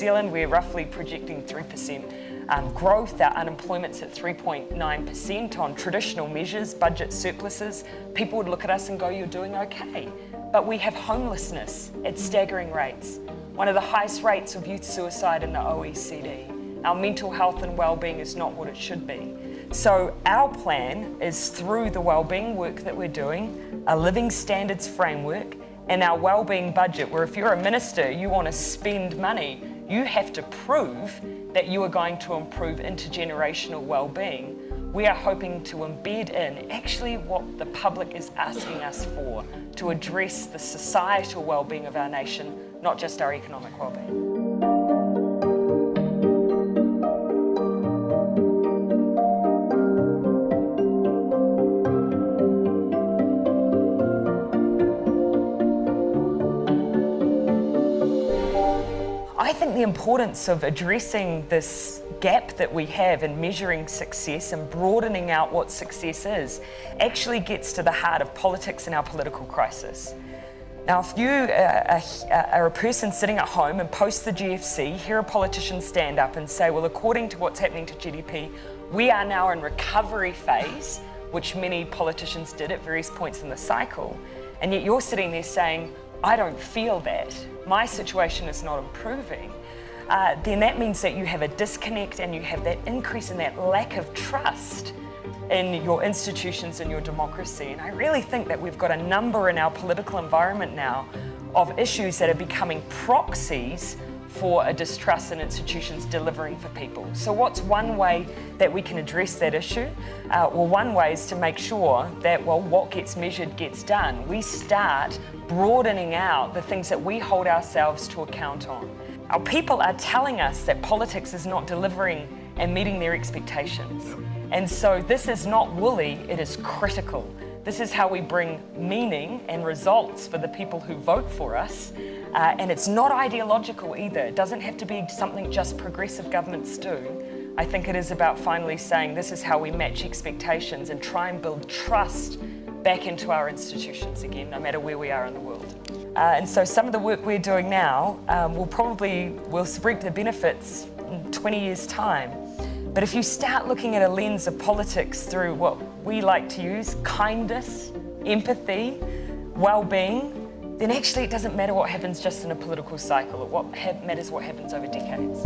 Zealand, we're roughly projecting 3% growth. Our unemployment's at 3.9% on traditional measures, budget surpluses. People would look at us and go, you're doing okay. But we have homelessness at staggering rates, one of the highest rates of youth suicide in the OECD. Our mental health and well-being is not what it should be. So our plan is through the well-being work that we're doing, a living standards framework, and our well-being budget, where if you're a minister, you want to spend money, you have to prove that you are going to improve intergenerational well-being. We are hoping to embed in actually what the public is asking us for to address the societal well-being of our nation, not just our economic well-being. I think the importance of addressing this gap that we have in measuring success and broadening out what success is actually gets to the heart of politics and our political crisis. Now, if you are a person sitting at home and post the GFC, hear a politician stand up and say, well, according to what's happening to GDP, we are now in recovery phase, which many politicians did at various points in the cycle, and yet you're sitting there saying, I don't feel that, my situation is not improving, then that means that you have a disconnect and you have that increase in that lack of trust in your institutions and your democracy. And I really think that we've got a number in our political environment now of issues that are becoming proxies for a distrust in institutions delivering for people. So what's one way that we can address that issue? Well, one way is to make sure that, well, what gets measured gets done. We start broadening out the things that we hold ourselves to account on. Our people are telling us that politics is not delivering and meeting their expectations. And so this is not woolly, it is critical. This is how we bring meaning and results for the people who vote for us. And it's not ideological either. It doesn't have to be something just progressive governments do. I think it is about finally saying this is how we match expectations and try and build trust back into our institutions again, no matter where we are in the world. And so some of the work we're doing now we'll reap the benefits in 20 years' time. But if you start looking at a lens of politics through what we like to use, kindness, empathy, well-being, then actually it doesn't matter what happens just in a political cycle. What matters what happens over decades.